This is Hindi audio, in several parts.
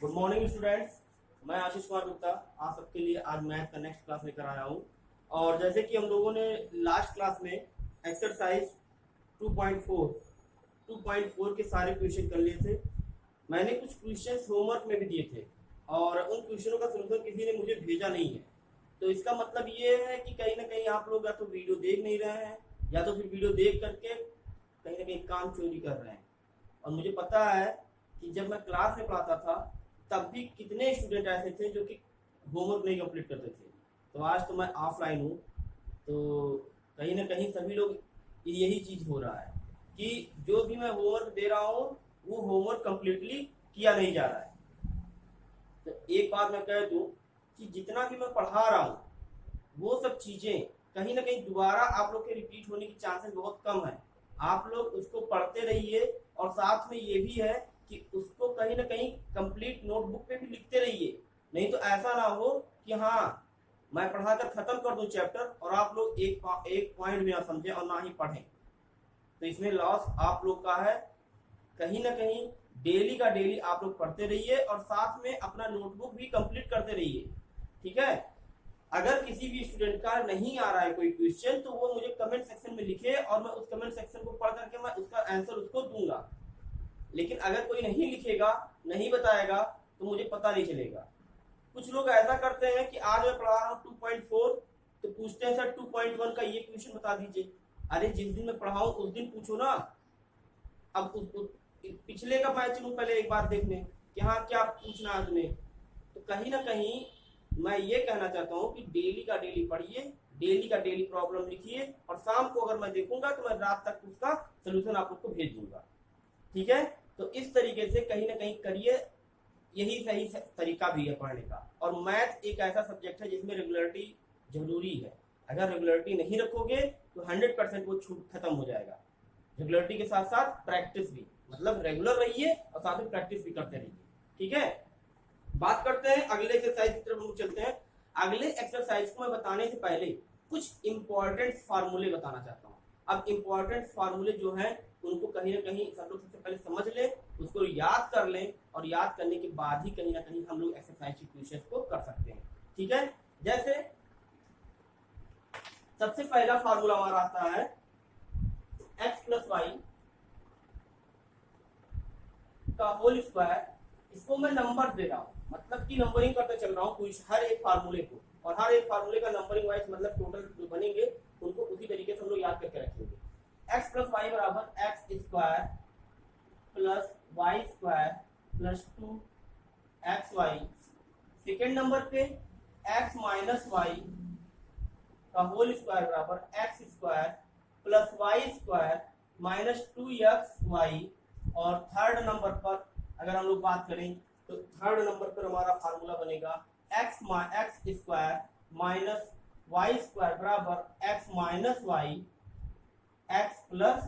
Good morning students. मैं आशीष कुमार गुप्ता आप सबके लिए आज मैथ का नेक्स्ट क्लास लेकर आया हूँ। और जैसे कि हम लोगों ने लास्ट क्लास में एक्सरसाइज 2.4 के सारे क्वेश्चन कर लिए थे। मैंने कुछ क्वेश्चन होमवर्क में भी दिए थे और उन क्वेश्चनों का सोल्यूशन किसी ने मुझे भेजा नहीं है। तो इसका मतलब ये है कि कहीं ना कहीं आप लोग या तो वीडियो देख नहीं रहे हैं या तो फिर वीडियो देख करके कहीं ना कहीं काम चोरी कर रहे हैं। और मुझे पता है कि जब मैं क्लास में पढ़ाता था तब भी कितने स्टूडेंट ऐसे थे जो कि होमवर्क नहीं कंप्लीट करते थे। तो आज तो मैं ऑफलाइन हूँ, तो कहीं ना कहीं सभी लोग यही चीज़ हो रहा है कि जो भी मैं होमवर्क दे रहा हूँ वो होमवर्क कंप्लीटली किया नहीं जा रहा है। तो एक बात मैं कह दूँ कि जितना भी मैं पढ़ा रहा हूँ वो सब चीज़ें कहीं ना कहीं दोबारा आप लोग के रिपीट होने की चांसेस बहुत कम है। आप लोग उसको पढ़ते रहिए और साथ में ये भी है कि उसको कहीं ना कहीं कंप्लीट नोटबुक पे भी लिखते रहिए। नहीं तो ऐसा ना हो कि हाँ मैं पढ़ाकर खत्म कर दूं चैप्टर और आप लोग एक पॉइंट भी ना समझे और ना ही पढ़ें। तो इसमें लॉस आप लोग का है। कहीं ना कहीं डेली का डेली आप लोग पढ़ते रहिए और साथ में अपना नोटबुक भी कंप्लीट करते रहिए। ठीक है। अगर किसी भी स्टूडेंट का नहीं आ रहा है कोई क्वेश्चन तो वो मुझे कमेंट सेक्शन में लिखे और मैं उस कमेंट सेक्शन को पढ़ करके मैं उसका आंसर उसको दूंगा। लेकिन अगर कोई नहीं लिखेगा, नहीं बताएगा तो मुझे पता नहीं चलेगा। कुछ लोग ऐसा करते हैं कि आज मैं पढ़ा रहा हूँ 2.4 तो पूछते हैं सर 2.1 का ये क्वेश्चन बता दीजिए। अरे जिस दिन मैं पढ़ाऊं उस दिन पूछो ना। अब पिछले का मैं चलूं पहले एक बार देखने कि हाँ क्या पूछना है तुम्हें। तो कहीं ना कहीं मैं ये कहना चाहता हूँ कि डेली का डेली पढ़िए, डेली का डेली प्रॉब्लम लिखिए और शाम को अगर मैं देखूंगा तो मैं रात तक उसका सोल्यूशन आप लोग को भेज दूंगा। ठीक है। तो इस तरीके से कहीं ना कहीं करिए, यही सही तरीका भी है पढ़ने का। और मैथ एक ऐसा सब्जेक्ट है जिसमें रेगुलरिटी जरूरी है। अगर रेगुलरिटी नहीं रखोगे तो 100% वो छूट खत्म हो जाएगा। रेगुलरिटी के साथ साथ प्रैक्टिस भी, मतलब रेगुलर रहिए और साथ में प्रैक्टिस भी करते रहिए। ठीक है। बात करते हैं अगले एक्सरसाइज की तरफ हम चलते हैं। अगले एक्सरसाइज को मैं बताने से पहले कुछ इंपॉर्टेंट फार्मूले बताना चाहता हूँ। अब इंपॉर्टेंट फार्मूले जो हैं उनको कहीं ना कहीं सब लोग सबसे पहले समझ लें, उसको याद कर लें और याद करने के बाद ही कहीं ना कहीं हम लोग एक्सरसाइज की क्वेश्चन को कर सकते हैं। ठीक है। जैसे सबसे पहला फार्मूला हमारा आता है x प्लस वाई का होल स्क्वायर। इसको मैं नंबर दे रहा हूँ, मतलब कि नंबरिंग करते चल रहा हूँ हर एक फार्मूले को, और हर एक फार्मूले का नंबरिंग वाइज मतलब टोटल जो बनेंगे उनको उसी तरीके से हम लोग याद करके रखेंगे। x प्लस वाई बराबर x square plus Y square plus 2xy। Second number पे x माइनस वाई का होल स्क्वायर बराबर x square plus Y square minus 2xy। और थर्ड नंबर पर अगर हम लोग बात करें तो थर्ड नंबर पर हमारा फार्मूला बनेगा x square minus y square बराबर x minus y x plus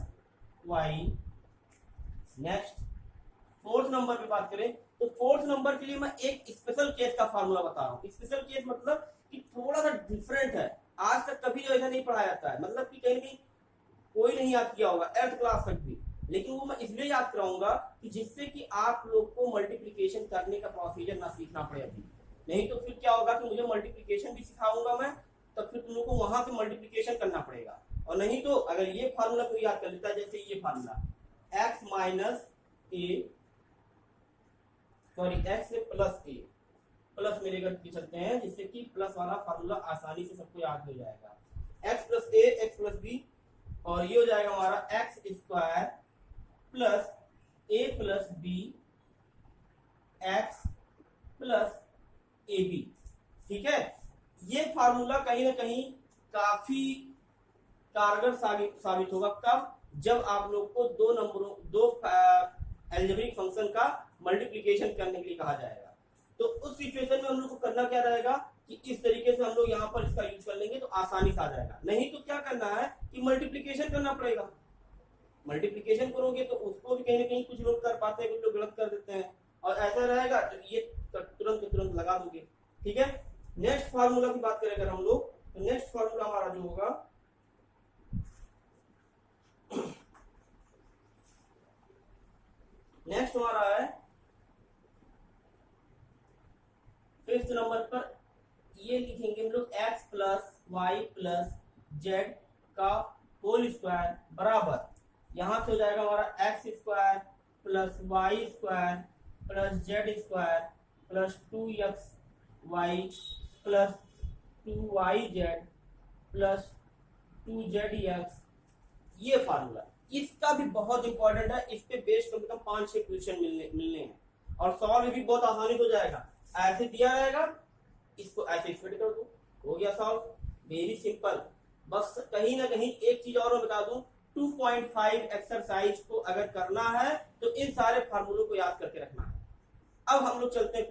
y. Next fourth number पे बात करें तो फोर्थ नंबर के लिए मैं एक स्पेशल केस का फार्मूला बता रहा हूँ। स्पेशल केस मतलब कि थोड़ा सा डिफरेंट है, आज तक कभी ऐसा नहीं पढ़ाया जाता है, मतलब कि कहीं कोई नहीं याद किया होगा 8th क्लास तक भी। लेकिन वो मैं इसलिए याद कराऊंगा कि जिससे कि आप लोग को मल्टीप्लिकेशन करने का प्रोसीजर ना सीखना पड़े अभी। नहीं तो फिर क्या होगा कि मुझे मल्टीप्लिकेशन भी सिखाऊंगा मैं, तब फिर तुम लोग को वहां से मल्टीप्लिकेशन करना पड़ेगा। और नहीं तो अगर ये फार्मूला को याद कर लेता है, जैसे ये formula x minus A sorry x plus A plus में लेकर के चलते हैं, जिससे कि प्लस वाला फार्मूला आसानी से सबको याद हो जाएगा। X plus A X plus B और ये हो जाएगा हमारा X square plus A plus B X plus A B. ठीक है। ये फार्मूला कहीं ना कहीं काफी कारगर साबित होगा। कब? जब आप लोग को दो अलजेब्रिक फंक्शन का मल्टीप्लिकेशन करने के लिए कहा जाएगा। तो उस सिचुएशन में हम लोग को करना क्या रहेगा कि इस तरीके से हम लोग यहाँ पर इसका यूज कर लेंगे तो आसानी से आ जाएगा। नहीं तो क्या करना है कि मल्टीप्लिकेशन करना पड़ेगा। मल्टीप्लिकेशन करोगे तो उसको भी कहीं ना कहीं कुछ लोग कर पाते हैं, कुछ लोग गलत कर देते हैं, और ऐसा रहेगा तो ये तुरंत लगा दोगे। ठीक है। नेक्स्ट फार्मूला की बात करें अगर हम लोग तो नेक्स्ट फार्मूला हमारा जो होगा नेक्स्ट हमारा है वाई प्लस जेड का होल स्क्वायर बराबर, यहां से हो जाएगा हमारा X square plus Y square plus Z square plus 2x Y plus 2yz plus 2zx। ये फार्मूला इसका भी बहुत इंपॉर्टेंट है, इस पे बेस कम से कम 5-6 क्वेश्चन मिलने हैं और सॉल्व भी बहुत आसानी से हो जाएगा। ऐसे दिया रहेगा, इसको ऐसे फिट कर दो, हो गया सॉल्व, वेरी सिंपल। बस कहीं ना कहीं एक चीज और मैं बता दूं, 2.5 एक्सरसाइज को अगर करना है तो इन सारे फार्मूलों को याद करके रखना है। अब हम लोग चलते हैं,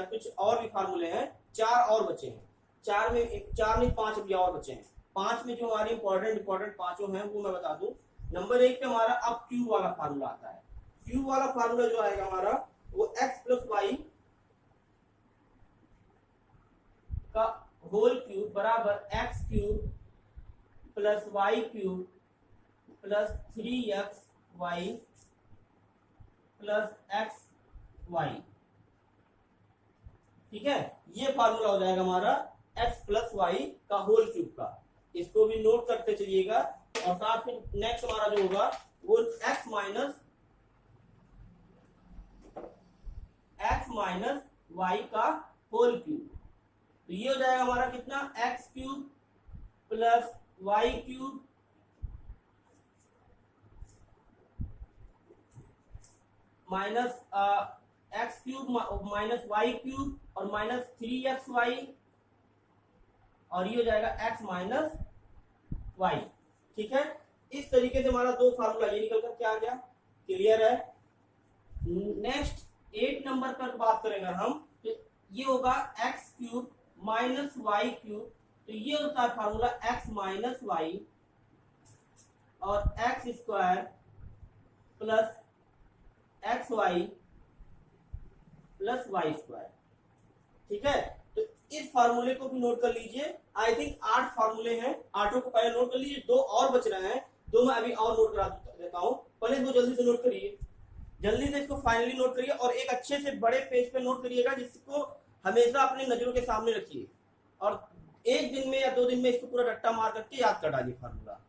कुछ और भी फार्मूले हैं, 4 और बचे हैं, 4 नहीं 5 अभी और बचे हैं। 5 में जो हमारे इंपॉर्टेंट पांचों हैं वो मैं बता दूं। नंबर 1 पे हमारा अब क्यू वाला फार्मूला आता है। क्यू वाला फार्मूला जो आएगा हमारा वो x प्लस वाई का होल क्यूब बराबर X cube plus Y cube plus 3x Y plus X Y. ठीक है, ये फार्मूला हो जाएगा हमारा x प्लस वाई का होल क्यूब का। इसको भी नोट करते चलिएगा और साथ में नेक्स्ट हमारा जो होगा वो x माइनस वाई का होल क्यूब। तो ये हो जाएगा हमारा कितना, X cube plus Y cube minus X cube minus Y cube और माइनस 3xy, और ये हो जाएगा x माइनस वाई। ठीक है, इस तरीके से हमारा 2 फार्मूला ये निकल कर क्या आ गया, क्लियर है। नेक्स्ट 8 नंबर पर बात करेंगे हम, तो ये होगा X cube minus Y cube. तो ये होता है फार्मूला x माइनस वाई और X square plus X Y plus Y square. ठीक है, तो इस फार्मूले को भी नोट कर लीजिए। आई थिंक 8 फार्मूले हैं, 8 को पहले नोट कर लीजिए, 2 और बच रहे हैं, 2 मैं अभी और नोट करा देता हूं। पहले इसको जल्दी से नोट करिए, जल्दी से इसको फाइनली नोट करिए और एक अच्छे से बड़े पेज पे नोट करिएगा, जिसको हमेशा अपने नजरों के सामने रखिए और एक दिन में या 2 दिन में इसको पूरा रट्टा मार करके याद कर डालिए फार्मूला।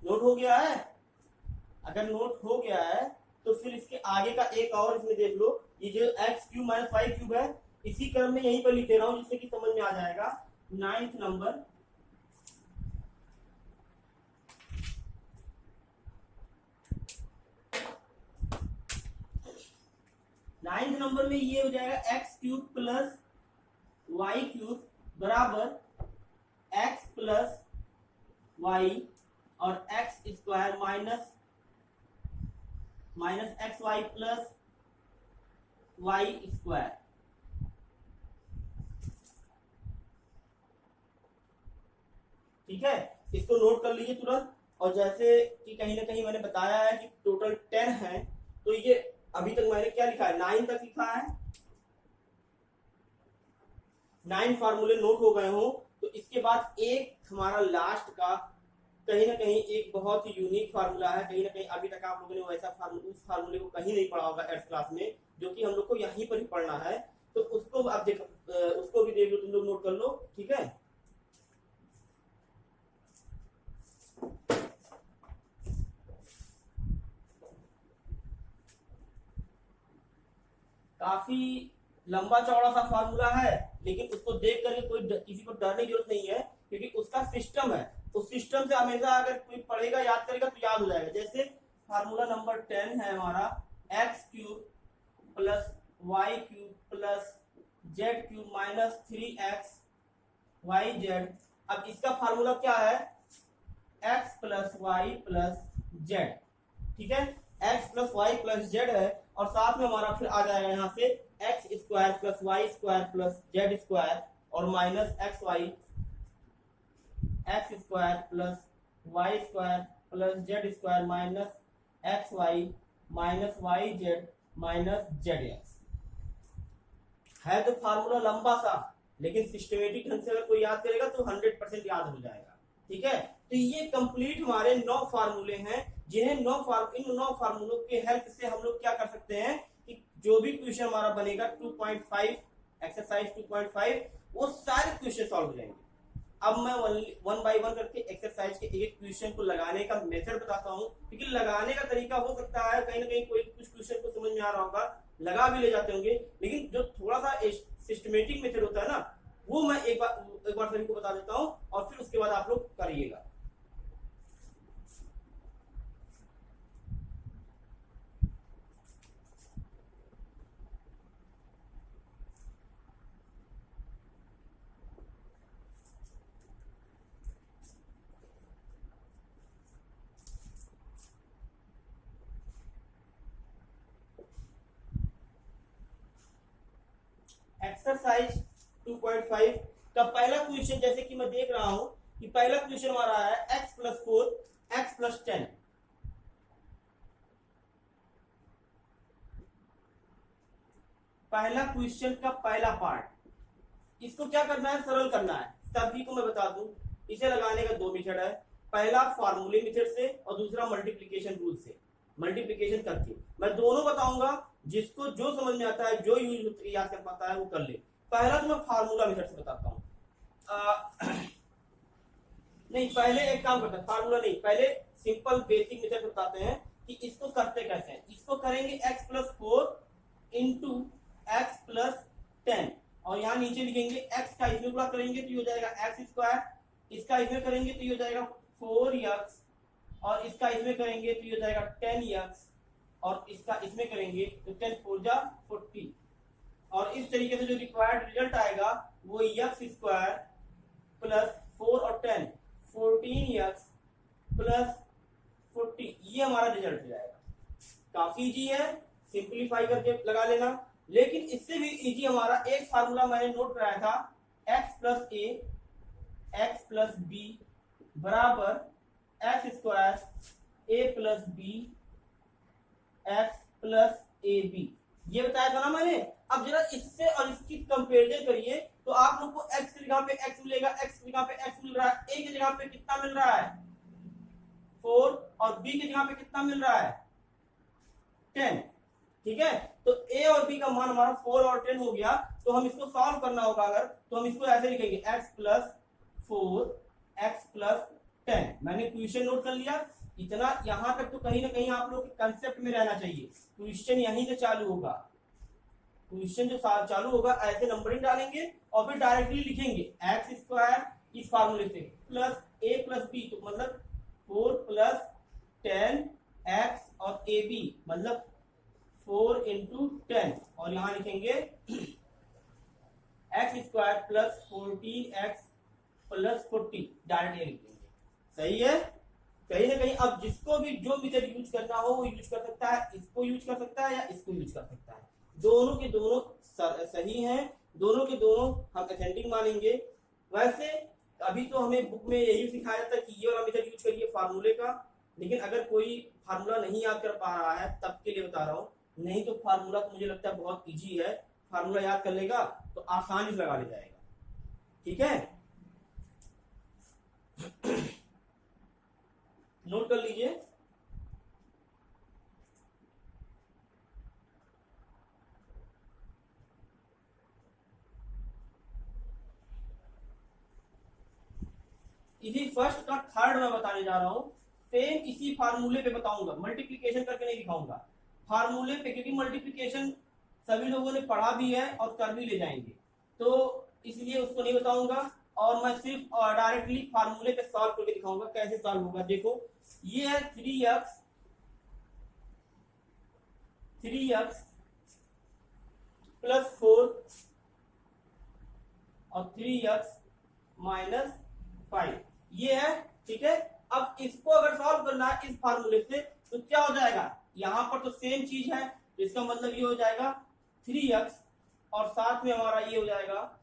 नोट हो गया है? अगर नोट हो गया है तो फिर इसके आगे का एक और इसमें देख लो, ये जो X cube minus Y cube है, इसी क्रम में यहीं पर लिख दे रहा हूं जिससे कि समझ में आ जाएगा। 9th नंबर, में ये हो जाएगा X cube plus Y cube बराबर एक्स प्लस वाई और X square minus x Y plus Y square. ठीक है, इसको नोट कर लीजिए तुरंत। और जैसे कि कहीं ना कहीं मैंने बताया है कि टोटल 10 है, तो ये अभी तक मैंने क्या लिखा है, 9 तक लिखा है। 9 फार्मूले नोट हो गए हो तो इसके बाद एक हमारा लास्ट का कहीं ना कहीं एक बहुत ही यूनिक फार्मूला है, कहीं ना कहीं अभी तक आप लोगों ने वैसा उस फार्मूले को कहीं नहीं पढ़ा होगा एट्थ क्लास में, जो कि हम लोग को यहीं पर ही पढ़ना है। तो उसको आप देख, उसको भी देख लो, तुम लोग नोट कर लो, ठीक है। काफी लंबा चौड़ा सा फार्मूला है, लेकिन उसको देख करके कोई किसी को डरने की जरूरत नहीं है, क्योंकि उसका सिस्टम है। उस सिस्टम से हमेशा अगर कोई पढ़ेगा, याद करेगा तो याद हो जाएगा। जैसे फार्मूला नंबर 10 है हमारा, X cube plus Y cube plus Z cube minus 3x Y Z. अब इसका फार्मूला क्या है, X plus Y plus Z, ठीक है। X plus Y plus Z है, और साथ में हमारा फिर आ जाएगा यहाँ से x square plus Y square plus Z square और minus x square plus Y square plus Z square minus x y minus y z minus z x. है तो फार्मूला लंबा सा, लेकिन सिस्टमेटिक ढंग से अगर कोई याद करेगा तो 100% याद हो जाएगा, ठीक है। तो ये कंप्लीट हमारे 9 फार्मूले हैं, जिन्हें इन 9 फार्मूलों के हेल्प से हम लोग क्या कर सकते हैं कि जो भी क्वेश्चन हमारा बनेगा 2.5 एक्सरसाइज 2.5 वो सारे क्वेश्चन सॉल्व हो जाएंगे। अब मैं वन बाय वन करके एक्सरसाइज के एक क्वेश्चन को लगाने का मेथड बताता हूँ, क्योंकि लगाने का तरीका हो सकता है कहीं ना कहीं कोई कुछ क्वेश्चन को समझ में आ रहा होगा, लगा भी ले जाते होंगे, लेकिन जो थोड़ा सा सिस्टमेटिक मेथड होता है ना, वो मैं एक बार सभी को बता देता हूँ, और फिर उसके बाद आप लोग करिएगा। एक्सरसाइज 2.5 का पहला क्वेश्चन, जैसे कि मैं देख रहा हूं कि पहला क्वेश्चन हमारा है x प्लस 4 x प्लस 10। पहला क्वेश्चन का पहला पार्ट, इसको क्या करना है, सरल करना है। सभी को मैं बता दूं, इसे लगाने का 2 मेथड है, पहला फार्मूले मेथड से और दूसरा मल्टीप्लिकेशन रूल से। मल्टीप्लिकेशन करके मैं दोनों बताऊंगा, जिसको जो समझ में आता है, जो यूज याद कर पाता है वो कर ले। पहला तो मैं फार्मूला मेथड से बताता हूँ। नहीं, पहले एक काम करते हैं, फार्मूला नहीं, पहले सिंपल बेसिक मेथड बताते हैं कि इसको करते कैसे हैं। इसको करेंगे x plus 4 into x plus 10, और यहाँ नीचे लिखेंगे x का इसमें गुणा करेंगे तो ये हो जाएगा एक्स स्क्वायर, इसका इसमें करेंगे तो ये हो जाएगा 4x, और इसका इसमें करेंगे तो ये हो जाएगा 10x, और इसका इसमें करेंगे तो 10 4 जा 40। और इस तरीके से जो रिक्वायर्ड रिजल्ट आएगा वो x स्क्वायर प्लस 4 और 10 14x प्लस 40, ये हमारा रिजल्ट हो जाएगा। काफी इजी है, सिंपलीफाई करके लगा लेना। लेकिन इससे भी इजी हमारा एक फार्मूला मैंने नोट कराया था, x plus a x plus b बराबर x square a plus b x plus A B, ये बताया था ना मैंने। अब जरा इससे और इसकी कंपेरिजन करिए तो आप लोग को x की जगह पे x मिलेगा, x की जगह पे x मिल रहा है, a की जगह पे कितना मिल रहा है 4, और b की जगह पे कितना मिल रहा है 10, ठीक है। तो a और b का मान हमारा 4 और 10 हो गया। तो हम इसको सॉल्व करना होगा अगर, तो हम इसको ऐसे लिखेंगे x प्लस 4 x प्लस 10। मैंने क्वेश्चन नोट कर लिया, इतना यहां तक तो कहीं ना कहीं आप लोग के कंसेप्ट में रहना चाहिए। क्वेश्चन यहीं से चालू होगा, क्वेश्चन जो चालू होगा ऐसे नंबरिंग डालेंगे और फिर डायरेक्टली लिखेंगे एक्स स्क्वायर इस फार्मूले से प्लस a प्लस b, तो मतलब 4 प्लस 10x और ए बी मतलब 4 इंटू 10, और यहां लिखेंगे x square plus 14x plus 40, direct ये लिखेंगे। सही है। कहीं ना कहीं अब जिसको भी जो मेथड यूज करना हो वो यूज कर सकता है, इसको यूज कर सकता है या इसको यूज कर सकता है। दोनों के दोनों सही हैं, दोनों के दोनों हम असेंडिंग मानेंगे। वैसे अभी तो हमें बुक में यही सिखाया जाता है कि ये वाला मेथड यूज करिए फार्मूले का, लेकिन अगर कोई फार्मूला नहीं याद कर पा रहा है तब के लिए बता रहा हूँ। नहीं तो फार्मूला तो मुझे लगता है बहुत इजी है, फार्मूला याद कर लेगा तो आसानी से लगा ले जाएगा, ठीक है। नोट कर लीजिए। इसी फर्स्ट का थर्ड मैं बताने जा रहा हूं, सेम इसी फार्मूले पे बताऊंगा, मल्टीप्लीकेशन करके नहीं दिखाऊंगा, फार्मूले पे, क्योंकि मल्टीप्लीकेशन सभी लोगों ने पढ़ा भी है और कर भी ले जाएंगे, तो इसलिए उसको नहीं बताऊंगा, और मैं सिर्फ डायरेक्टली फार्मूले पे सॉल्व करके दिखाऊंगा कैसे सॉल्व होगा। देखो ये है 3x प्लस 4 और 3x माइनस 5, ये है, ठीक है। अब इसको अगर सॉल्व करना है इस फार्मूले से तो क्या हो जाएगा, यहां पर तो सेम चीज है, तो इसका मतलब ये हो जाएगा 3x और साथ में हमारा ये हो जाएगा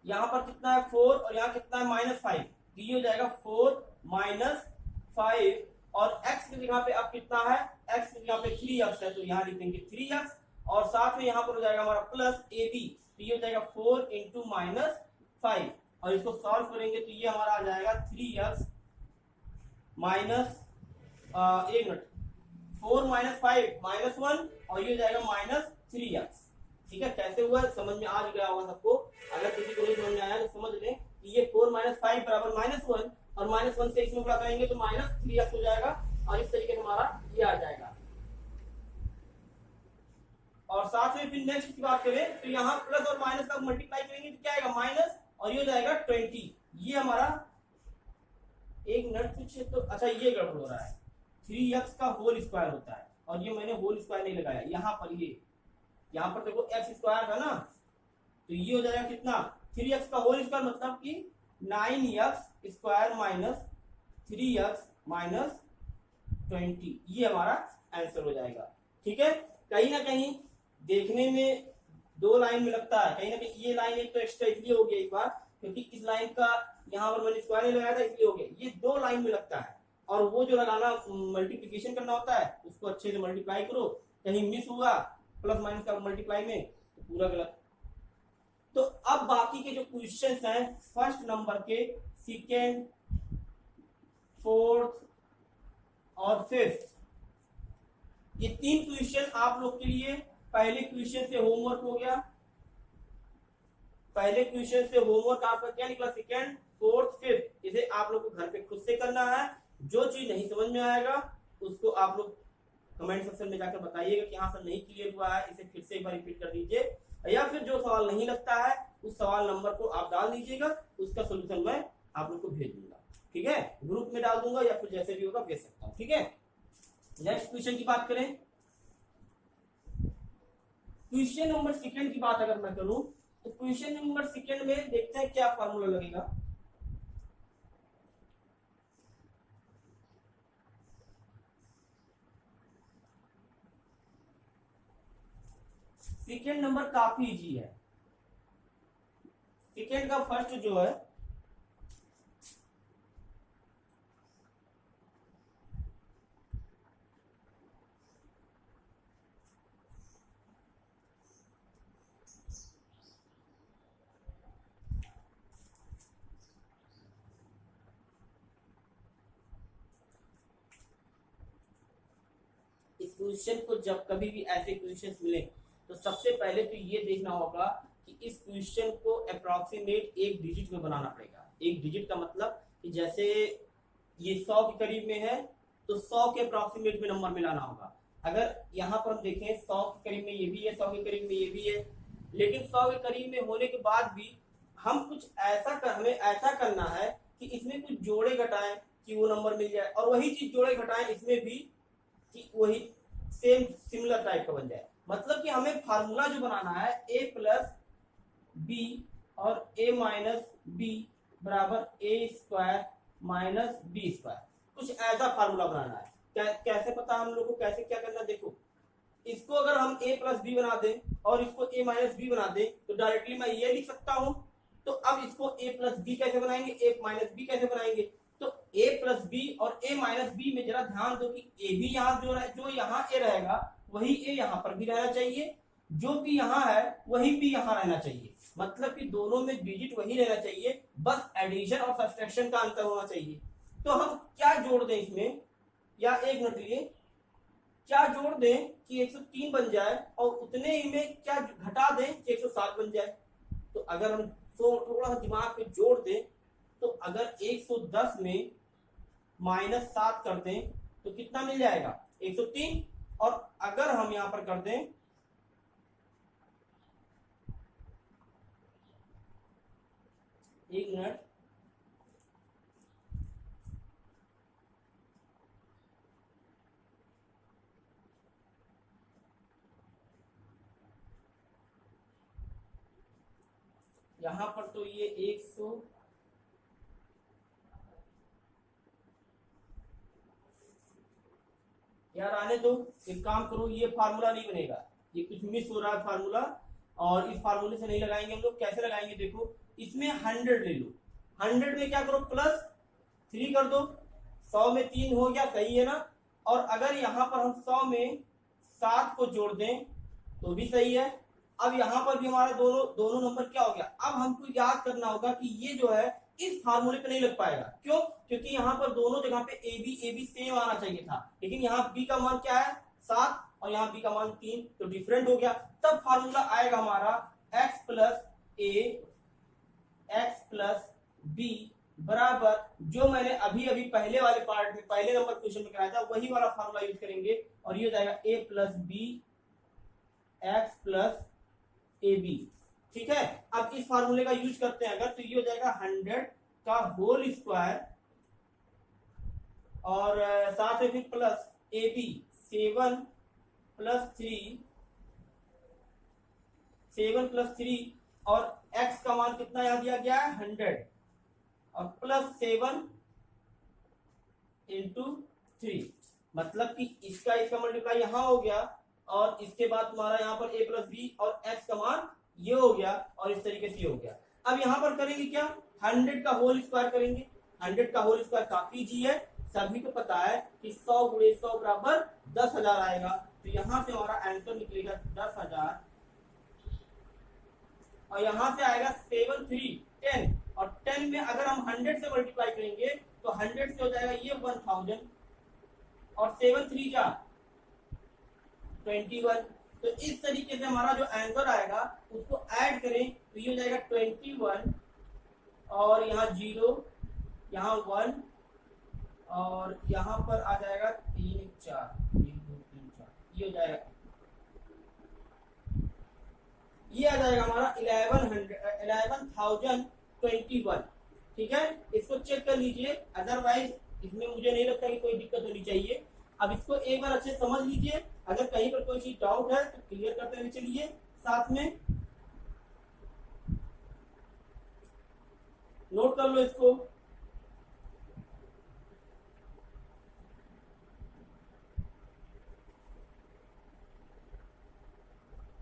यहां पर कितना है 4 और यहां कितना है -5, तो ये हो जाएगा 4 माइनस 5, और x की जगह पे अब कितना है, x की जगह पे 3x है, तो यहां लिख देंगे 3x, और साथ में यहां पर हो जाएगा हमारा प्लस ab, तो ये हो जाएगा 4 इंटू -5, और इसको सॉल्व करेंगे तो ये हमारा आ जाएगा 3x माइनस 4 माइनस 5 -1, और ये हो जाएगा -3x, ठीक है। कैसे हुआ समझ में आ गया होगा सबको, अगर किसी को नहीं समझ में आया तो समझ लें कि ये 4 माइनस 5 बराबर -1, और -1 से इसमें गुणा करेंगे तो -3x हो जाएगा, और इस तरीके से हमारा ये आ जाएगा। और साथ में फिर नेक्स्ट की बात करें तो यहाँ प्लस और माइनस का मल्टीप्लाई करेंगे तो क्या आएगा माइनस, और ये हो जाएगा 20, ये हमारा, एक मिनट कुछ तो, अच्छा ये गड़बड़ हो रहा है, 3x का होल स्क्वायर होता है, और ये मैंने होल स्क्वायर नहीं लगाया यहाँ पर, ये यहाँ पर देखो x स्क्वायर है ना, तो ये हो जाएगा कितना 3x का होल स्क्वायर, मतलब कि 9x square minus 3x minus 20, ये हमारा आंसर हो जाएगा, ठीक है। कहीं ना कहीं देखने में दो लाइन में लगता है, कहीं ना कहीं ये लाइन एक तो एक्स्ट्रा इसलिए हो गया एक बार, क्योंकि इस लाइन का यहाँ पर मैंने स्क्वायर नहीं लगाया था इसलिए हो गया, ये दो लाइन में लगता है, और वो जो लगाना मल्टीप्लीकेशन करना होता है उसको अच्छे से मल्टीप्लाई करो, कहीं मिस हुआ प्लस माइनस का मल्टीप्लाई में तो पूरा गलत। तो अब बाकी के जो क्वेश्चंस हैं फर्स्ट नंबर के, सेकेंड, फोर्थ और फिफ्थ, ये 3 क्वेश्चन आप लोग के लिए पहले क्वेश्चन से होमवर्क हो गया, पहले क्वेश्चन से होमवर्क आपका क्या निकला, सेकेंड, फोर्थ, फिफ्थ, इसे आप लोग को घर पे खुद से करना है। जो चीज नहीं समझ में आएगा उसको आप लोग कमेंट सेक्शन में जाकर बताइएगा कि हाँ सर नहीं क्लियर हुआ है, इसे फिर से एक बार रिपीट कर दीजिए, या फिर जो सवाल नहीं लगता है उस सवाल नंबर को आप डाल दीजिएगा, उसका सोल्यूशन मैं आप लोग को भेज दूंगा, ठीक है, ग्रुप में डाल दूंगा या फिर जैसे भी होगा भेज सकता हूँ, ठीक है। नेक्स्ट क्वेश्चन की बात करें, क्वेश्चन नंबर सेकंड की बात अगर मैं करूं तो क्वेश्चन नंबर सेकंड में देखते हैं क्या फॉर्मूला लगेगा। सेकेंड नंबर काफी इजी है, सेकेंड का फर्स्ट जो है इस क्वेश्चन को जब कभी भी ऐसे क्वेश्चन मिले तो सबसे पहले तो ये देखना होगा कि इस क्वेश्चन को अप्रोक्सीमेट एक डिजिट में बनाना पड़ेगा। एक डिजिट का मतलब कि जैसे ये 100 के करीब में है तो 100 के अप्रोक्सीमेट में नंबर मिलाना होगा। अगर यहाँ पर हम देखें 100 के करीब में ये भी है, 100 के करीब में ये भी है, लेकिन 100 के करीब में होने के बाद भी हम कुछ हमें ऐसा करना है कि इसमें कुछ जोड़े घटाएं कि वो नंबर मिल जाए, और वही चीज जोड़े घटाएं इसमें भी कि वही सेम सिमिलर टाइप का बन जाए। मतलब कि हमें फार्मूला जो बनाना है a प्लस बी और a माइनस बी बराबर ए स्क्वायर माइनस बी स्क्वायर, कुछ ऐसा फार्मूला बनाना है। कैसे पता हम लोग को कैसे क्या करना, देखो इसको अगर हम a प्लस बी बना दें और इसको a माइनस बी बना दें तो डायरेक्टली मैं ये लिख सकता हूं। तो अब इसको a प्लस बी कैसे बनाएंगे, a माइनस बी कैसे बनाएंगे, तो a प्लस बी और a माइनस बी में जरा ध्यान दो कि a भी यहाँ जो यहाँ a रहेगा वही a यहाँ पर भी रहना चाहिए, जो भी यहाँ है वही भी यहाँ रहना चाहिए, मतलब कि दोनों में डिजिट वही रहना चाहिए, बस एडिशन और सब्सट्रैक्शन का अंतर होना चाहिए। तो हम क्या जोड़ दें इसमें, या एक मिनट लिए क्या जोड़ दें कि 103 बन जाए और उतने ही में क्या घटा दें कि 107 बन जाए। तो अगर हम थोड़ा सा दिमाग पे जोड़ दें, तो अगर 110 में -7 कर दें तो कितना मिल जाएगा 103, और अगर हम यहां पर कर दें 1 मिनट, यहां पर तो ये 100 यार आने दो, एक काम करो, ये फार्मूला नहीं बनेगा, ये कुछ मिस हो रहा है फार्मूला, और इस फार्मूले से नहीं लगाएंगे हम लोग। कैसे लगाएंगे देखो, इसमें 100 ले लो, 100 में क्या करो +3 कर दो, 100 में 3 हो गया, सही है ना। और अगर यहाँ पर हम 100 में 7 को जोड़ दें तो भी सही है। अब यहाँ पर भी हमारा दोनों नंबर क्या हो गया। अब हमको याद करना होगा कि ये जो है इस फार्मूले पे नहीं लग पाएगा, क्यों, क्योंकि यहाँ पर दोनों जगह पे ए बी सेम आना चाहिए था, लेकिन यहाँ बी का मान क्या है 7 और यहाँ बी का मान 3, तो डिफरेंट हो गया। तब फार्मूला आएगा हमारा x plus A X plus B बराबर, जो मैंने अभी अभी पहले वाले पार्ट में पहले नंबर क्वेश्चन में कराया था वही वाला फार्मूला यूज करेंगे, और ये हो जाएगा a plus B X plus A B. ठीक है, अब इस फार्मूले का यूज करते हैं अगर, तो ये हो जाएगा 100 का होल स्क्वायर, और साथ में फिर प्लस ए बी 7 प्लस 3 और x का मान कितना यहाँ दिया गया है 100, और +7 इंटू 3, मतलब कि इसका मल्टीप्लाई यहाँ हो गया, और इसके बाद तुम्हारा यहाँ पर a प्लस बी और x का मान ये हो गया, और इस तरीके से ये हो गया। अब यहाँ पर करेंगे क्या, 100 का होल स्क्वायर करेंगे। 100 का होल स्क्वायर काफी इजी है, सभी को पता है कि 100 गुणे 100 बराबर 10,000 आएगा, तो यहाँ से हमारा आंसर निकलेगा 10,000, और यहाँ से आएगा 7 3 10, और 10 में अगर हम 100 से मल्टीप्लाई करेंगे तो 100 से हो जाएगा ये 1000, और 7 3 जा 21। तो इस तरीके से हमारा जो आंसर आएगा उसको ऐड करें तो ये हो जाएगा 21, और यहाँ 0, यहाँ 1, और यहाँ पर आ जाएगा 3 4, 1 2 3 4, ये हो जाएगा, ये आ जाएगा हमारा 11,021। ठीक है, इसको चेक कर लीजिए, अदरवाइज इसमें मुझे नहीं लगता कि कोई दिक्कत होनी चाहिए। अब इसको एक बार अच्छे समझ लीजिए, अगर कहीं पर कोई चीज डाउट है तो क्लियर करते हुए चलिए साथ में, नोट कर लो इसको।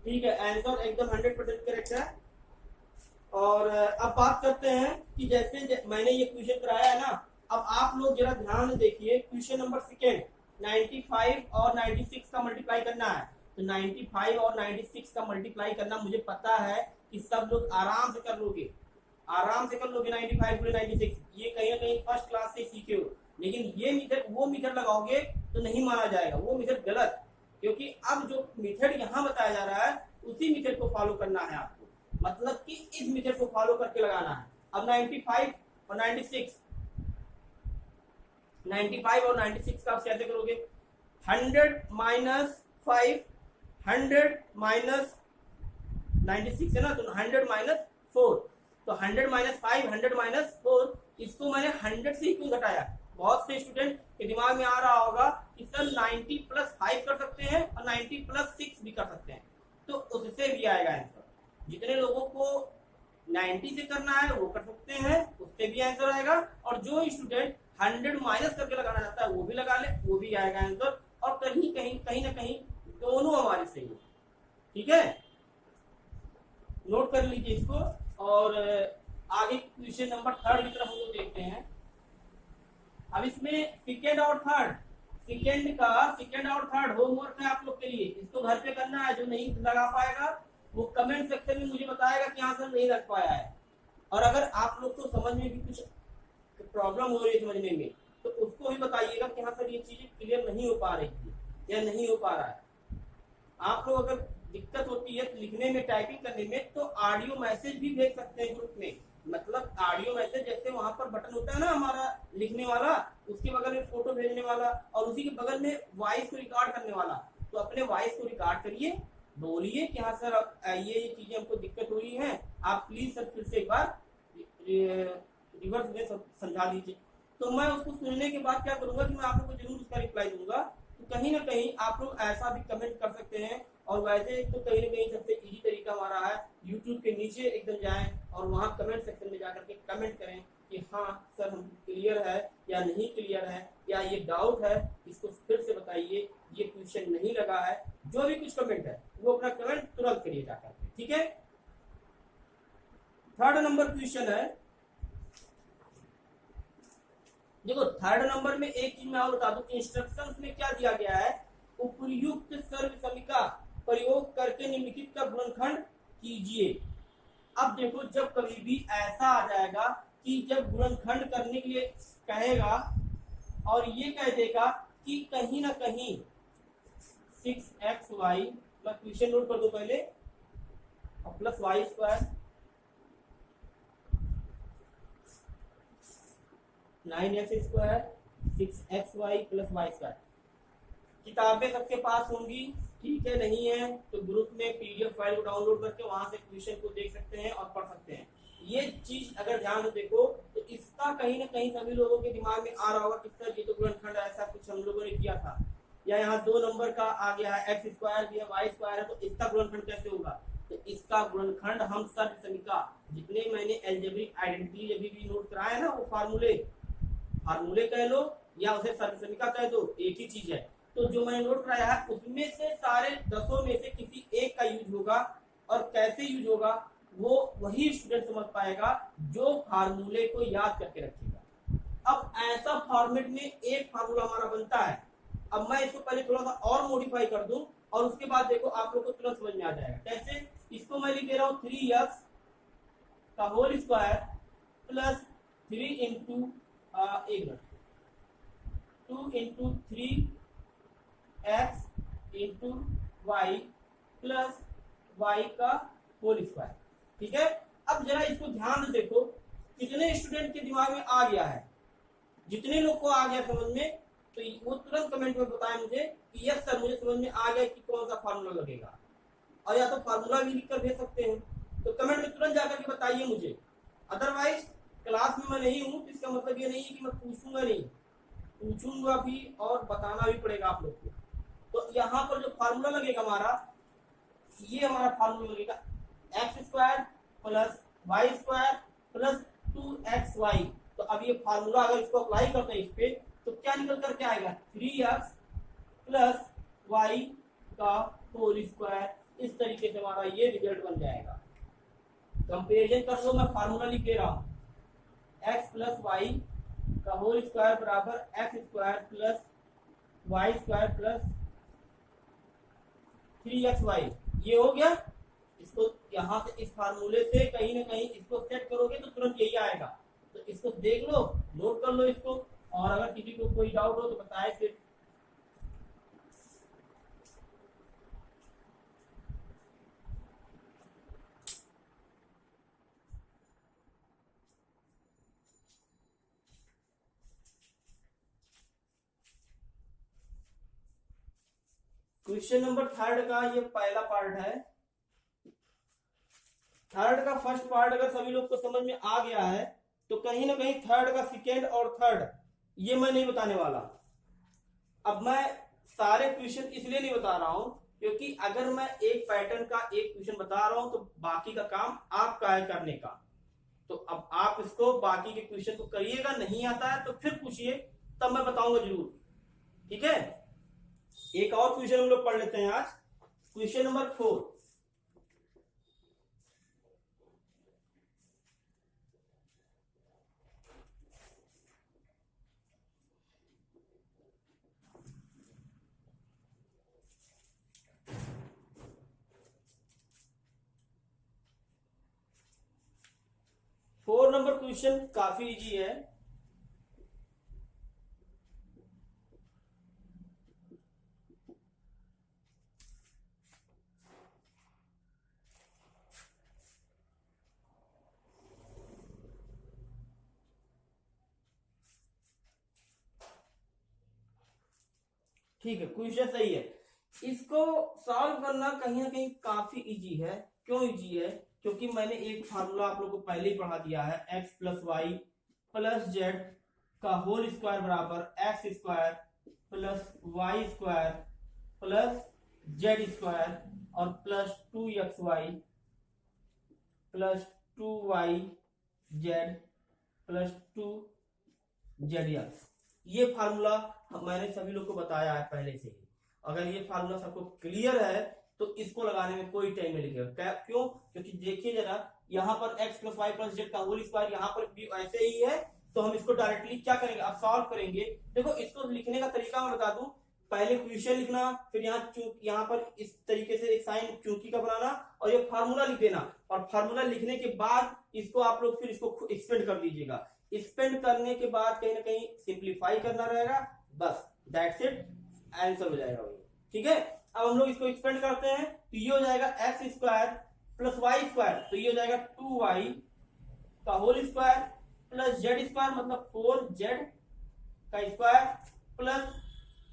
ठीक है, आंसर एकदम 100% करेक्ट है। और अब बात करते हैं कि जैसे मैंने ये क्वेश्चन कराया है ना, अब आप लोग जरा ध्यान से देखिए, क्वेश्चन नंबर सेकेंड 95 और 96 का मल्टीप्लाई करना है। तो 95 और 96 का मल्टीप्लाई करना मुझे पता है कि सब लोग आराम से कर लोगे, 95 गुणे 96, ये कहीं ना कहीं फर्स्ट क्लास से सीखे हो, लेकिन ये मेथड वो मेथड लगाओगे तो नहीं माना जाएगा, वो मेथड गलत, क्योंकि अब जो मेथड यहाँ बताया जा रहा है उसी मेथड को फॉलो करना है आपको, मतलब कि इस मेथड को फॉलो करके लगाना है। अब 95 और 96 का आप कैसे करोगे, 100 माइनस 5, 100 माइनस 96 है ना, तो 100 माइनस 4, तो 100 माइनस 5, 100 माइनस 4, इसको मैंने 100 से ही क्यों घटाया। बहुत से स्टूडेंट के दिमाग में आ रहा होगा कि सर 90 प्लस 5 कर सकते हैं और 90 प्लस 6 भी कर सकते हैं, तो उससे भी आएगा आंसर। जितने लोगों को 90 से करना है वो कर सकते हैं, उससे भी आंसर आएगा, और जो स्टूडेंट 100 माइनस करके लगाना चाहता है वो भी लगा ले, वो भी आएगा आंसर, और कहीं ना कहीं दोनों हमारे सही है। ठीक है, नोट कर लीजिए इसको, और आगे क्वेश्चन नंबर 3 की तरफ हम लोग देखते हैं। अब इसमें सेकेंड और थर्ड सेकेंड और थर्ड होमवर्क है आप लोग के लिए, इसको घर पे करना है। जो नहीं लगा पाएगा वो कमेंट सेक्शन में मुझे बताएगा कि हाँ सर नहीं लग पाया है। और अगर आप लोग को समझ में भी कुछ प्रॉब्लम हो रही है समझने में, तो उसको भी बताइएगा कि हाँ सर ये चीजें क्लियर नहीं हो पा रही थी या नहीं हो पा रहा है। आप लोग अगर दिक्कत होती है लिखने में, टाइपिंग करने में, तो ऑडियो मैसेज भी भेज सकते हैं ग्रुप में। मतलब ऑडियो मैसेज, जैसे वहां पर बटन होता है ना हमारा लिखने वाला, उसके बगल में फोटो भेजने वाला और उसी के बगल में वॉइस को रिकॉर्ड करने वाला, तो अपने वॉइस को रिकॉर्ड करिए, बोलिए कि हाँ सर ये चीजें हमको दिक्कत हो रही है, आप प्लीज सर फिर से एक बार रिवर्स में समझा दीजिए। तो मैं उसको सुनने के बाद क्या करूंगा कि मैं आप लोग को जरूर उसका रिप्लाई दूंगा। तो कहीं ना कहीं आप लोग ऐसा भी कमेंट कर सकते हैं। और वैसे तो कहीं ना कहीं सबसे इजी तरीका हमारा है, यूट्यूब के नीचे एकदम जाएं और वहां कमेंट सेक्शन में जाकर के कमेंट करें कि हाँ सर हम क्लियर है या नहीं क्लियर है, या ये डाउट है इसको फिर से बताइए, ये क्वेश्चन नहीं लगा है। जो भी कुछ कमेंट है वो अपना कमेंट तुरंत करिए जाकर के, ठीक है। थर्ड नंबर क्वेश्चन है, देखो थर्ड नंबर में एक चीज मैं और बता दूं, इंस्ट्रक्शंस में क्या दिया गया है, उपर्युक्त सर्वसमिका प्रयोग करके निम्नलिखित का गुणनखंड कीजिए। अब देखो जब कभी भी ऐसा आ जाएगा कि जब गुणनखंड करने के लिए कहेगा और ये कह देगा कि कहीं ना कहीं 6xy, मैं क्वेश्चन नोट कर दो पहले, और plus Y square 9x square 6xy plus Y square. किताबें सबके पास होंगी, ठीक है, नहीं है तो ग्रुप में पीडीएफ फाइल को डाउनलोड करके वहां से क्वेश्चन को देख सकते हैं और पढ़ सकते हैं। ये चीज अगर ध्यान से देखो तो इसका कहीं ना कहीं सभी लोगों के दिमाग में आ रहा होगा कि सर ये तो गुणनखंड ऐसा कुछ हम लोगों ने किया था, या यहाँ 2 नंबर का आ गया है, एक्स स्क्वायर भी है, वाई स्क्वायर है, तो इसका गुणनखंड कैसे होगा। तो इसका गुणनखंड हम सर्वसमिका, जितने मैंने एल्जेब्रिक आइडेंटिटी अभी भी नोट कराया ना, वो फार्मूले कह लो या उसे सर्वसमिका कह दो, एक ही चीज है। तो जो मैंने नोट कराया है उसमें से सारे 10 में से किसी एक का यूज होगा, और कैसे यूज होगा वो वही स्टूडेंट समझ पाएगा जो फार्मूले को याद करके रखेगा। अब ऐसा फॉर्मेट में एक फार्मूला हमारा बनता है। अब मैं इसको पहले थोड़ा सा और मॉडिफाई कर दूं और उसके बाद देखो आप लोग को तुरंत समझ में आ जाएगा कैसे। इसको मैं लिख दे रहा हूं 3x का whole square plus 3 into 2 into 3x into Y plus Y का होल स्क्वायर, ठीक है। अब जरा इसको ध्यान से देखो कितने स्टूडेंट के दिमाग में आ गया है। जितने लोग को आ गया समझ में तो वो तुरंत कमेंट में बताएं मुझे कि यस सर मुझे समझ में आ गया कि कौन सा फार्मूला लगेगा, और या तो फार्मूला भी लिखकर भेज सकते हैं। तो कमेंट में तुरंत जाकर के बताइए मुझे। अदरवाइज क्लास में मैं नहीं हूं तो इसका मतलब ये नहीं है कि मैं पूछूंगा नहीं, पूछूंगा भी और बताना भी पड़ेगा आप लोग को। तो यहाँ पर जो फार्मूला लगेगा हमारा, ये हमारा फार्मूला लगेगा X square plus Y square plus 2xy। तो अब ये फार्मूला अगर इसको अप्लाई करते हैं इस पे तो क्या निकल करके आएगा 3x प्लस वाई का होल स्क्वायर। इस तरीके से हमारा ये रिजल्ट बन जाएगा। कंपेरिजन कर लो, मैं फार्मूला लिख दे रहा हूं, x प्लस वाई का होल स्क्वायर बराबर x square plus Y square plus 3xy। ये हो गया। इसको यहाँ से इस फार्मूले से कहीं ना कहीं इसको सेट करोगे तो तुरंत यही आएगा। तो इसको देख लो, नोट कर लो इसको, और अगर किसी को कोई डाउट हो तो बताए फिर। क्वेश्चन नंबर थर्ड का ये पहला पार्ट है। थर्ड का फर्स्ट पार्ट अगर सभी लोग को समझ में आ गया है तो कहीं ना कहीं थर्ड का सेकेंड और थर्ड ये मैं नहीं बताने वाला। अब मैं सारे क्वेश्चन इसलिए नहीं बता रहा हूं क्योंकि अगर मैं एक पैटर्न का एक क्वेश्चन बता रहा हूं तो बाकी का काम आपका है करने का। तो अब आप इसको बाकी के क्वेश्चन को करिएगा, नहीं आता है तो फिर पूछिए, तब मैं बताऊंगा जरूर, ठीक है। एक और क्वेश्चन हम लोग पढ़ लेते हैं आज, क्वेश्चन नंबर 4। 4 नंबर क्वेश्चन काफी इजी है। ठीक है, क्वेश्चन सही है। इसको सॉल्व करना कहीं ना कहीं काफी इजी है। क्यों इजी है? क्योंकि मैंने एक फार्मूला आप लोग को पहले ही पढ़ा दिया है, x plus Y plus Z का होल स्क्वायर बराबर x square plus Y square plus Z square और plus 2xy plus 2y z plus 2z। ये फार्मूला मैंने सभी लोग को बताया है पहले से ही। अगर ये फार्मूला सबको क्लियर है तो इसको लगाने में कोई टाइम नहीं लगेगा। क्यों? क्योंकि देखिए जरा, यहाँ पर x plus Y plus Z का होल स्क्वायर यहाँ पर भी ऐसे ही है, तो हम इसको डायरेक्टली क्या करेंगे, अब सॉल्व करेंगे। देखो, इसको लिखने का तरीका मैं बता दूं। पहले क्वेश्चन लिखना, फिर यहाँ पर इस तरीके से एक साइन चूंकि का बनाना और ये फार्मूला लिख देना, और फार्मूला लिखने के बाद इसको आप लोग फिर इसको एक्सपेंड कर दीजिएगा। एक्सपेंड करने के बाद कहीं ना कहीं सिंप्लीफाई करना रहेगा, बस दैट्स इट, आंसर हो जाएगा वही। ठीक है, अब हम लोग इसको एक्सपेंड करते हैं तो ये हो जाएगा X square plus Y square, तो ये हो जाएगा 2y का whole square plus Z square मतलब 4z का स्क्वायर प्लस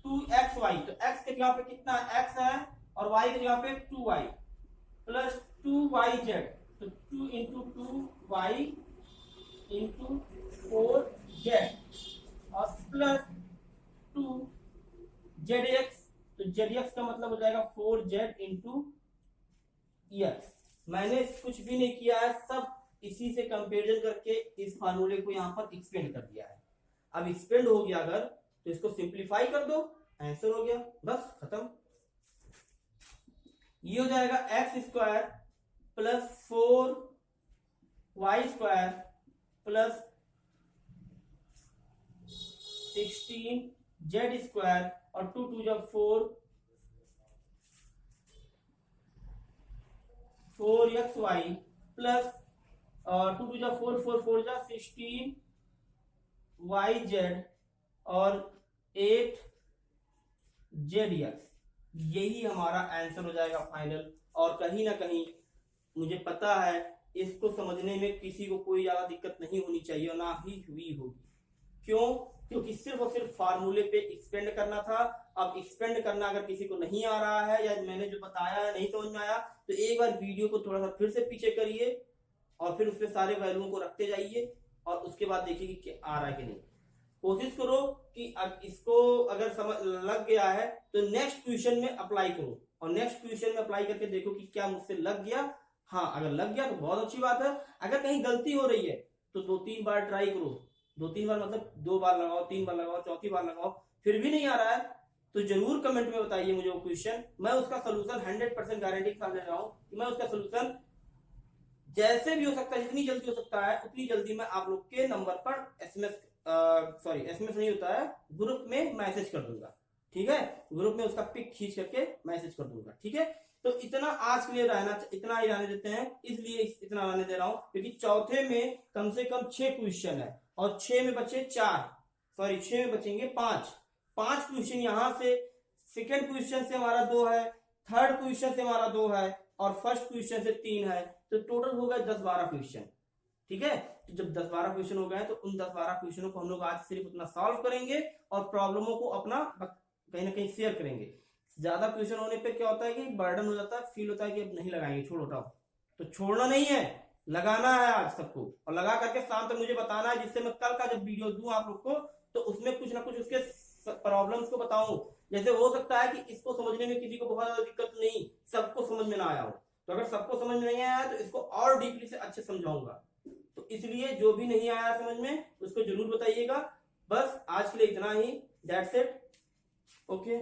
2xy, तो x के जगह पे कितना x है और y के जगह पे 2y प्लस 2yz, तो 2 इंटू 2y इंटू 4z और प्लस 2zx, तो zx का मतलब हो जाएगा 4z इंटू x। मैंने कुछ भी नहीं किया है, सब इसी से कंपेरिजन करके इस फार्मूले को यहाँ पर एक्सपेंड कर दिया है। अब एक्सपेंड हो गया अगर, तो इसको सिंप्लीफाई कर दो, आंसर हो गया, बस खत्म। ये हो जाएगा X square plus 4y square plus 16z square और 2 2 जब 4xy प्लस 2 2 जब 4 4 4 जा 16yz और 8zx। यही हमारा आंसर हो जाएगा फाइनल। और कहीं ना कहीं मुझे पता है इसको समझने में किसी को कोई ज्यादा दिक्कत नहीं होनी चाहिए और ना ही हुई होगी। क्यों? क्योंकि सिर्फ और सिर्फ फार्मूले पे एक्सपेंड करना था। अब एक्सपेंड करना अगर किसी को नहीं आ रहा है या मैंने जो बताया है नहीं समझ में आया, तो एक बार वीडियो को थोड़ा सा फिर से पीछे करिए और फिर उसमें सारे वैल्यूओं को रखते जाइए और उसके बाद देखिए कि क्या आ रहा है कि नहीं। कोशिश करो कि इसको अगर समझ लग गया है तो नेक्स्ट क्वेश्चन में अप्लाई करो, और नेक्स्ट क्वेश्चन में अप्लाई करके देखो कि क्या मुझसे लग गया। हाँ, अगर लग गया तो बहुत अच्छी बात है। अगर कहीं गलती हो रही है तो 2-3 बार ट्राई करो। 2-3 बार मतलब 2 बार लगाओ, 3 बार लगाओ, चौथी बार लगाओ, फिर भी नहीं आ रहा है तो जरूर कमेंट में बताइए मुझे वो क्वेश्चन। मैं उसका सोल्यूशन 100% गारंटी के साथ दे रहा हूं कि मैं उसका सोल्यूशन जैसे भी हो सकता है, जितनी जल्दी हो सकता है उतनी जल्दी मैं आप लोग के नंबर पर एसएमएस नहीं होता है, ग्रुप में मैसेज कर दूंगा। ठीक है, ग्रुप में उसका पिक खींच करके मैसेज कर दूंगा। ठीक है, तो इतना आज के लिए इतना ही रहने देते हैं। इसलिए इतना रहने दे रहा हूं क्योंकि चौथे में कम से कम 6 क्वेश्चन है और 6 में बचे 6 में बचेंगे 5 क्वेश्चन यहाँ से। सेकेंड क्वेश्चन से हमारा 2 है, थर्ड क्वेश्चन से हमारा 2 है और फर्स्ट क्वेश्चन से 3 है, तो टोटल हो गए 10-12 क्वेश्चन। ठीक है, तो जब 10-12 क्वेश्चन हो गए तो उन 10-12 क्वेश्चनों को हम लोग आज सिर्फ उतना सॉल्व करेंगे और प्रॉब्लमों को अपना कहीं ना कहीं शेयर करेंगे। ज्यादा क्वेश्चन होने पे क्या होता है कि बर्डन हो जाता है, फील होता है कि अब नहीं लगाएंगे, छोड़ हटाओ। तो छोड़ना नहीं है, लगाना है आज सबको, और लगा करके शाम तक मुझे बताना है, जिससे मैं कल का जब वीडियो दूं आप लोग को तो उसमें कुछ ना कुछ उसके प्रॉब्लम्स को बताऊं। जैसे हो सकता है कि इसको समझने में किसी को बहुत ज्यादा दिक्कत नहीं, सबको समझ में ना आया हो, तो अगर सबको समझ में नहीं आया तो इसको और डीपली से अच्छे समझाऊंगा। तो इसलिए जो भी नहीं आया समझ में उसको जरूर बताइएगा। बस आज के लिए इतना ही, दैट्स इट, ओके।